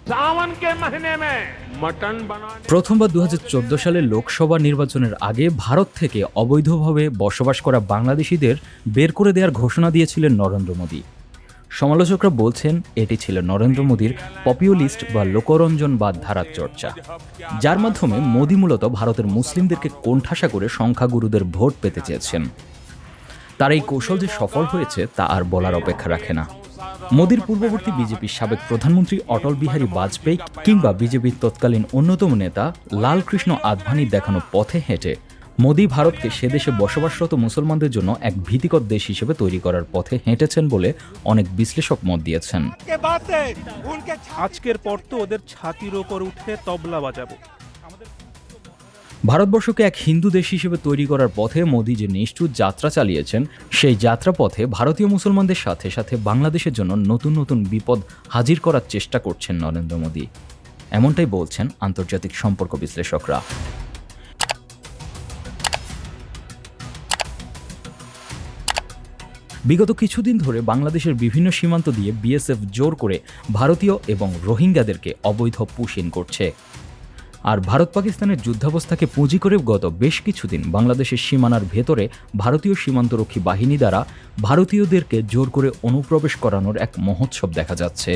सावन के महीने में मटन बनाने প্রথমবার 2014 সালের লোকসভা নির্বাচনের আগে ভারত থেকে অবৈধভাবে বসবাস করা বাংলাদেশিদের বের করে দেওয়ার ঘোষণা দিয়েছিলেন নরেন্দ্র মোদী। সমালোচকরা বলছেন এটি ছিল নরেন্দ্র মোদীর পপুলিস্ট বা লোকরঞ্জনবাদ ধারার চর্চা, যার মাধ্যমে মোদী মূলত ভারতের মুসলিমদেরকে কোণঠাসা করে সংখ্যাগুরুদের ভোট পেতে চেয়েছেন। তার এই কৌশল যে সফল হয়েছে তা আর বলার অপেক্ষা রাখে না। মোদীর পূর্ববর্তী বিজেপির সাবেক প্রধানমন্ত্রী অটল বিহারী বাজপেয়ী কিংবা বিজেপির তৎকালীন অন্যতম নেতা লালকৃষ্ণ আদভানির দেখানো পথে হেঁটে মোদী ভারতকে সে দেশে বসবাসরত মুসলমানদের জন্য এক ভীতিকর দেশ হিসেবে তৈরি করার পথে হেঁটেছেন বলে অনেক বিশ্লেষক মত দিয়েছেন। আজকের পর তো ওদের ছাতির ওপর উঠে তবলা বাজাবো। ভারতবর্ষকে এক হিন্দু দেশ হিসেবে তৈরি করার পথে মোদী যে নিষ্ঠুর যাত্রা চালিয়েছেন, সেই যাত্রাপথে ভারতীয় মুসলমানদের সাথে সাথে বাংলাদেশের জন্য নতুন নতুন বিপদ হাজির করার চেষ্টা করছেন নরেন্দ্র মোদী। এমনটাই বলছেন আন্তর্জাতিক সম্পর্ক বিশ্লেষকরা। বিগত কিছুদিন ধরে বাংলাদেশের বিভিন্ন সীমান্ত দিয়ে বিএসএফ জোর করে ভারতীয় এবং রোহিঙ্গাদেরকে অবৈধ পুশ ইন করছে। আর ভারত পাকিস্তানের যুদ্ধাবস্থাকে পুঁজি করে গত বেশ কিছুদিন বাংলাদেশের সীমানার ভেতরে ভারতীয় সীমান্তরক্ষী বাহিনী দ্বারা ভারতীয়দেরকে জোর করে অনুপ্রবেশ করানোর এক মহোৎসব দেখা যাচ্ছে।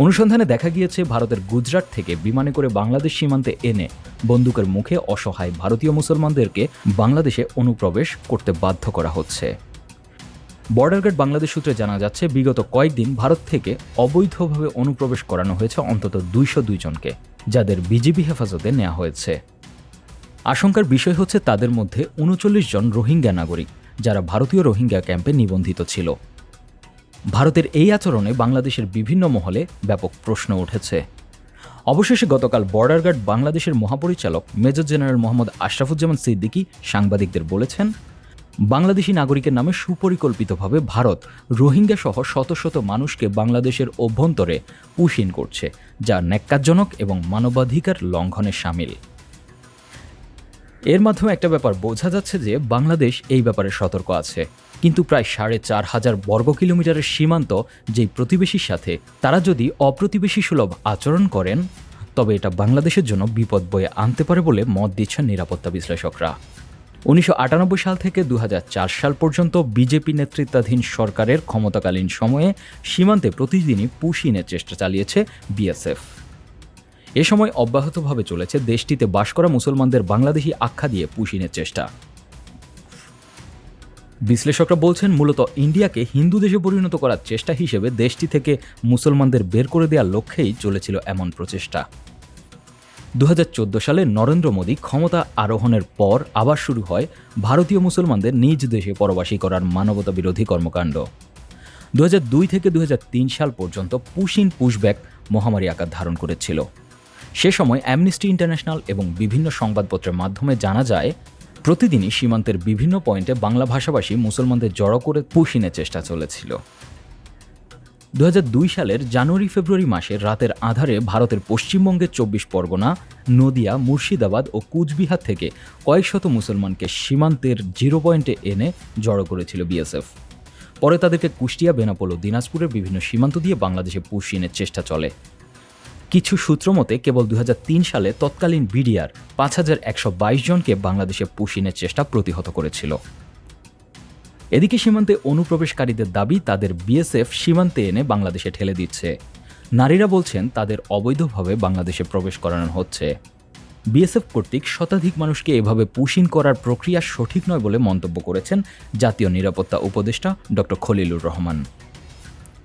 অনুসন্ধানে দেখা গিয়েছে ভারতের গুজরাট থেকে বিমানে করে বাংলাদেশ সীমান্তে এনে বন্দুকের মুখে অসহায় ভারতীয় মুসলমানদেরকে বাংলাদেশে অনুপ্রবেশ করতে বাধ্য করা হচ্ছে। বর্ডার গার্ড বাংলাদেশ সূত্রে জানা যাচ্ছে, বিগত কয়েকদিন ভারত থেকে অবৈধভাবে অনুপ্রবেশ করানো হয়েছে অন্তত 202 জনকে, যাদের বিজিবি হেফাজতে নেওয়া হয়েছে। আশঙ্কার বিষয় হচ্ছে তাদের মধ্যে 39 জন রোহিঙ্গা নাগরিক, যারা ভারতীয় রোহিঙ্গা ক্যাম্পে নিবন্ধিত ছিল। ভারতের এই আচরণে বাংলাদেশের বিভিন্ন মহলে ব্যাপক প্রশ্ন উঠেছে। অবশেষে গতকাল বর্ডার গার্ড বাংলাদেশের মহাপরিচালক মেজর জেনারেল মোহাম্মদ আশরাফুজ্জামান সিদ্দিকী সাংবাদিকদের বলেছেন, বাংলাদেশি নাগরিকের নামে সুপরিকল্পিতভাবে ভারত রোহিঙ্গা সহ শত শত মানুষকে বাংলাদেশের অভ্যন্তরে পুশ ইন করছে, যা ন্যাক্কারজনক এবং মানবাধিকার লঙ্ঘনের শামিল। এর মাধ্যমে একটা ব্যাপার বোঝা যাচ্ছে যে বাংলাদেশ এই ব্যাপারে সতর্ক আছে, কিন্তু প্রায় 4500 বর্গ কিলোমিটারের সীমান্ত যেই প্রতিবেশীর সাথে তারা যদি অপ্রতিবেশী সুলভ আচরণ করেন, তবে এটা বাংলাদেশের জন্য বিপদ বয়ে আনতে পারে বলে মত দিচ্ছেন নিরাপত্তা বিশ্লেষকরা। 1998 সাল থেকে 2004 সাল পর্যন্ত বিজেপি নেতৃত্বাধীন সরকারের ক্ষমতাকালীন সময়ে সীমান্তে প্রতিদিনই পুশ ইনের চেষ্টা চালিয়েছে বিএসএফ। এ সময় অব্যাহতভাবে চলেছে দেশটিতে বাস করা মুসলমানদের বাংলাদেশি আখ্যা দিয়ে পুশ ইনের চেষ্টা। বিশ্লেষকরা বলছেন, মূলত ইন্ডিয়াকে হিন্দু দেশে পরিণত করার চেষ্টা হিসেবে দেশটি থেকে মুসলমানদের বের করে দেওয়ার লক্ষ্যেই চলেছিল এমন প্রচেষ্টা। 2014 সালে নরেন্দ্র মোদী ক্ষমতা আরোহণের পর আবার শুরু হয় ভারতীয় মুসলমানদের নিজ দেশে পরবাসী করার মানবতা বিরোধী কর্মকাণ্ড। 2002 থেকে 2003 সাল পর্যন্ত পুশ ইন পুশব্যাক মহামারী আকার ধারণ করেছিল। সে সময় অ্যামনেস্টি ইন্টারন্যাশনাল এবং বিভিন্ন সংবাদপত্রের মাধ্যমে জানা যায়, প্রতিদিনই সীমান্তের বিভিন্ন পয়েন্টে বাংলা ভাষাভাষী মুসলমানদের জড়ো করে পুশ ইনের চেষ্টা চলেছিল। 2002 সালের জানুয়ারি-ফেব্রুয়ারি মাসে রাতের আধারে ভারতের পশ্চিমবঙ্গের 24 পরগনা, নদিয়া, মুর্শিদাবাদ ও কুচবিহার থেকে কয়েকশত মুসলমানকে সীমান্তের 0 পয়েন্টে এনে জড়ো করেছিল বিএসএফ। পরে তাদেরকে কুষ্টিয়া, বেনাপোল ও দিনাজপুরের বিভিন্ন সীমান্ত দিয়ে বাংলাদেশে পুশ ইনের চেষ্টা চলে। কিছু সূত্র মতে কেবল 2003 সালে তৎকালীন বিডিআর 5122 জনকে বাংলাদেশে পুশ ইনের চেষ্টা প্রতিহত করেছিল। এদিকে সীমান্তে অনুপ্রবেশকারীদের দাবি তাদের বিএসএফ সীমান্তে এনে বাংলাদেশে ঠেলে দিচ্ছে। নারীরা বলছেন তাদের অবৈধভাবে বাংলাদেশে প্রবেশ করানো হচ্ছে। বিএসএফ কর্তৃক শতাধিক মানুষকে এভাবে পুশ ইন করার প্রক্রিয়া সঠিক নয় বলে মন্তব্য করেছেন জাতীয় নিরাপত্তা উপদেষ্টা ডক্টর খলিলুর রহমান।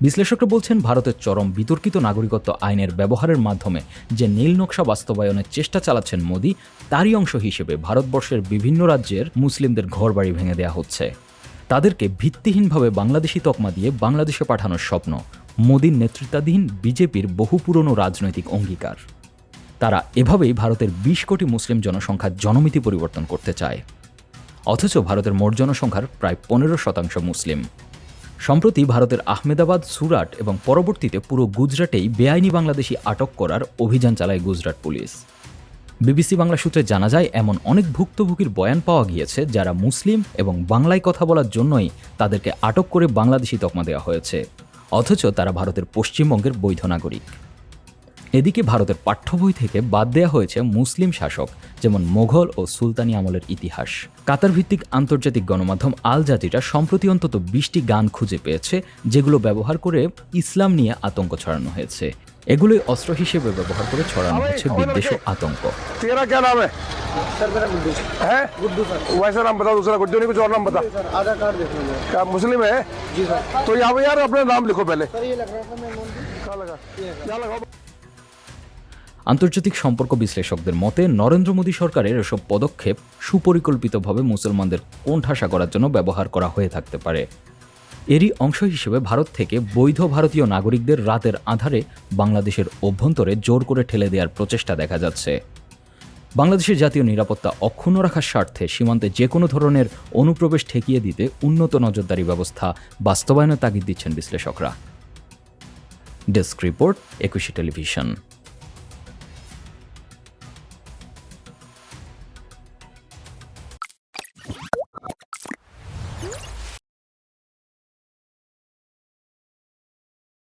বিশ্লেষকরা বলছেন, ভারতের চরম বিতর্কিত নাগরিকত্ব আইনের ব্যবহারের মাধ্যমে যে নীল নকশা বাস্তবায়নের চেষ্টা চালাচ্ছেন মোদী, তারই অংশ হিসেবে ভারতবর্ষের বিভিন্ন রাজ্যের মুসলিমদের ঘরবাড়ি ভেঙে দেওয়া হচ্ছে। তাদেরকে ভিত্তিহীনভাবে বাংলাদেশি তকমা দিয়ে বাংলাদেশে পাঠানোর স্বপ্ন মোদীর নেতৃত্বাধীন বিজেপির বহু পুরনো রাজনৈতিক অঙ্গীকার। তারা এভাবেই ভারতের 20 কোটি মুসলিম জনসংখ্যার জনমিতি পরিবর্তন করতে চায়, অথচ ভারতের মোট জনসংখ্যার প্রায় 15% মুসলিম। সম্প্রতি ভারতের আহমেদাবাদ, সুরাট এবং পরবর্তীতে পুরো গুজরাটেই বেআইনি বাংলাদেশি আটক করার অভিযান চালায় গুজরাট পুলিশ। বিবিসি বাংলা সূত্রে জানা যায়, এমন অনেক ভুক্তভোগীর বয়ান পাওয়া গিয়েছে যারা মুসলিম এবং বাংলায় কথা বলার জন্যই তাদেরকে আটক করে বাংলাদেশি তকমা দেওয়া হয়েছে, অথচ তারা ভারতের পশ্চিমবঙ্গের বৈধ নাগরিক। এদিকে ভারতের পাঠ্য বই থেকে বাদ দেওয়া হয়েছে মুসলিম শাসক যেমন মোঘল ও সুলতানি আমলের ইতিহাস। কাতার ভিত্তিক আন্তর্জাতিক গণমাধ্যম আল জাজিরা সম্প্রতি অন্তত 20টি গান খুঁজে পেয়েছে যেগুলো ব্যবহার করে ইসলাম নিয়ে আতঙ্ক ছড়ানো হয়েছে। এগুলোই অস্ত্র হিসেবে ব্যবহার করে ছড়ানো হচ্ছে বিদ্বেষ ও আতঙ্ক। तेरा क्या नाम है? सर मेरा गुड्डू है। गुड्डू सर। वैसा नाम बता, दूसरा गुड्डू नहीं, कुछ और नाम बता। आधार कार्ड देखो। क्या मुस्लिम है? जी सर। तो यहाँ पे यार अपना नाम लिखो पहले। सर ये लग रहा था मैं क्या लगा? क्या लगा? আন্তর্জাতিক সম্পর্ক বিশ্লেষকদের মতে নরেন্দ্র মোদী সরকারের এসব পদক্ষেপ সুপরিকল্পিতভাবে মুসলমানদের কোণঠাসা করার জন্য ব্যবহার করা হয়ে থাকতে পারে। এরই অংশ হিসেবে ভারত থেকে বৈধ ভারতীয় নাগরিকদের রাতের আঁধারে বাংলাদেশের অভ্যন্তরে জোর করে ঠেলে দেওয়ার প্রচেষ্টা দেখা যাচ্ছে। বাংলাদেশের জাতীয় নিরাপত্তা অক্ষুণ্ণ রাখার স্বার্থে সীমান্তে যে কোনো ধরনের অনুপ্রবেশ ঠেকিয়ে দিতে উন্নত নজরদারি ব্যবস্থা বাস্তবায়নের তাগিদ দিচ্ছেন বিশ্লেষকরা। Desk report, 21 television.